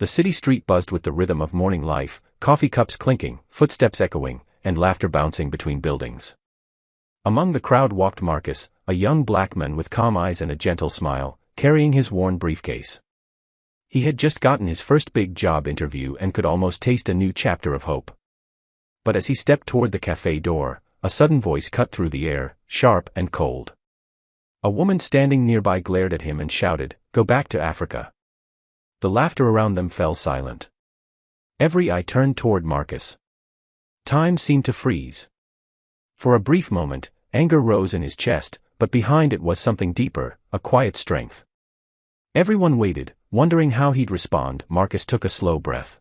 The city street buzzed with the rhythm of morning life, coffee cups clinking, footsteps echoing, and laughter bouncing between buildings. Among the crowd walked Marcus, a young black man with calm eyes and a gentle smile, carrying his worn briefcase. He had just gotten his first big job interview and could almost taste a new chapter of hope. But as he stepped toward the cafe door, a sudden voice cut through the air, sharp and cold. A woman standing nearby glared at him and shouted, "Go back to Africa." The laughter around them fell silent. Every eye turned toward Marcus. Time seemed to freeze. For a brief moment, anger rose in his chest, but behind it was something deeper, a quiet strength. Everyone waited, wondering how he'd respond. Marcus took a slow breath.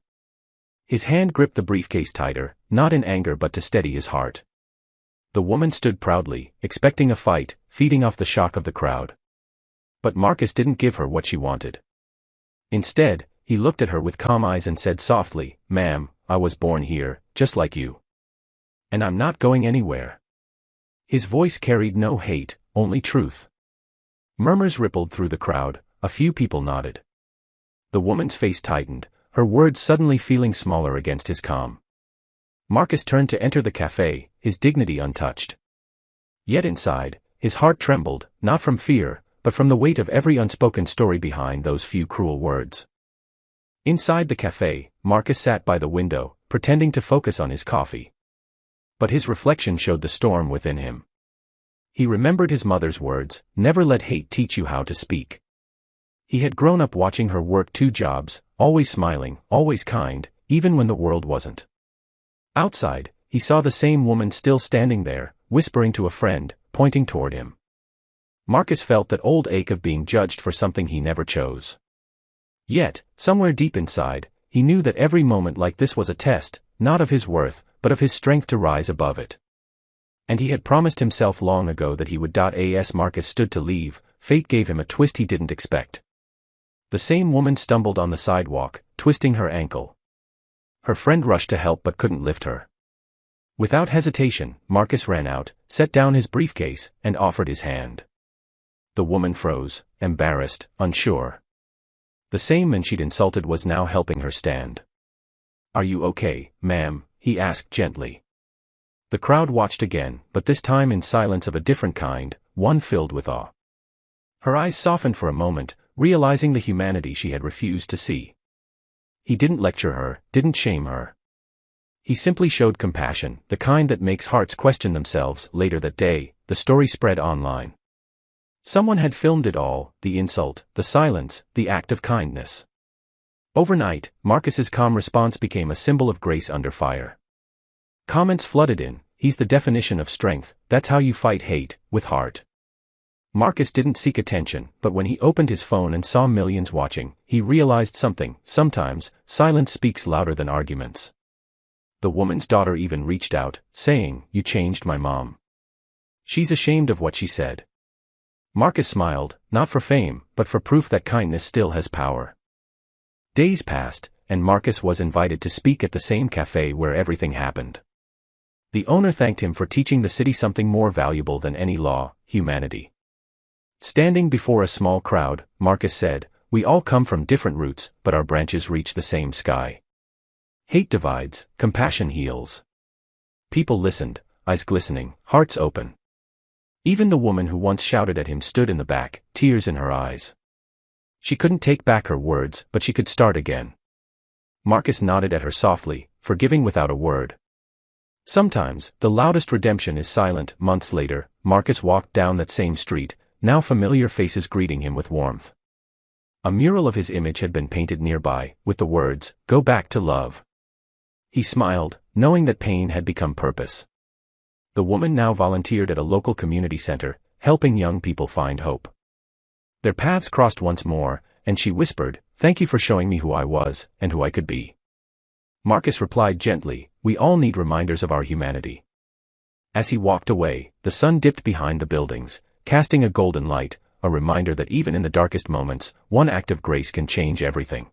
His hand gripped the briefcase tighter, not in anger but to steady his heart. The woman stood proudly, expecting a fight, feeding off the shock of the crowd. But Marcus didn't give her what she wanted. Instead, he looked at her with calm eyes and said softly, "Ma'am, I was born here, just like you. And I'm not going anywhere." His voice carried no hate, only truth. Murmurs rippled through the crowd, a few people nodded. The woman's face tightened, her words suddenly feeling smaller against his calm. Marcus turned to enter the cafe, his dignity untouched. Yet inside, his heart trembled, not from fear, but from the weight of every unspoken story behind those few cruel words. Inside the cafe, Marcus sat by the window, pretending to focus on his coffee. But his reflection showed the storm within him. He remembered his mother's words, "Never let hate teach you how to speak." He had grown up watching her work 2 jobs, always smiling, always kind, even when the world wasn't. Outside, he saw the same woman still standing there, whispering to a friend, pointing toward him. Marcus felt that old ache of being judged for something he never chose. Yet, somewhere deep inside, he knew that every moment like this was a test, not of his worth, but of his strength to rise above it. And he had promised himself long ago that he would. As Marcus stood to leave, fate gave him a twist he didn't expect. The same woman stumbled on the sidewalk, twisting her ankle. Her friend rushed to help but couldn't lift her. Without hesitation, Marcus ran out, set down his briefcase, and offered his hand. The woman froze, embarrassed, unsure. The same man she'd insulted was now helping her stand. "Are you okay, ma'am?" he asked gently. The crowd watched again, but this time in silence of a different kind, one filled with awe. Her eyes softened for a moment, realizing the humanity she had refused to see. He didn't lecture her, didn't shame her. He simply showed compassion, the kind that makes hearts question themselves. Later that day, the story spread online. Someone had filmed it all, the insult, the silence, the act of kindness. Overnight, Marcus's calm response became a symbol of grace under fire. Comments flooded in, "He's the definition of strength, that's how you fight hate, with heart." Marcus didn't seek attention, but when he opened his phone and saw millions watching, he realized something. Sometimes, silence speaks louder than arguments. The woman's daughter even reached out, saying, "You changed my mom. She's ashamed of what she said." Marcus smiled, not for fame, but for proof that kindness still has power. Days passed, and Marcus was invited to speak at the same cafe where everything happened. The owner thanked him for teaching the city something more valuable than any law, humanity. Standing before a small crowd, Marcus said, "We all come from different roots, but our branches reach the same sky. Hate divides, compassion heals." People listened, eyes glistening, hearts open. Even the woman who once shouted at him stood in the back, tears in her eyes. She couldn't take back her words, but she could start again. Marcus nodded at her softly, forgiving without a word. Sometimes, the loudest redemption is silent. Months later, Marcus walked down that same street, now familiar faces greeting him with warmth. A mural of his image had been painted nearby, with the words, "Go back to love." He smiled, knowing that pain had become purpose. The woman now volunteered at a local community center, helping young people find hope. Their paths crossed once more, and she whispered, "Thank you for showing me who I was, and who I could be." Marcus replied gently, "We all need reminders of our humanity." As he walked away, the sun dipped behind the buildings, casting a golden light, a reminder that even in the darkest moments, one act of grace can change everything.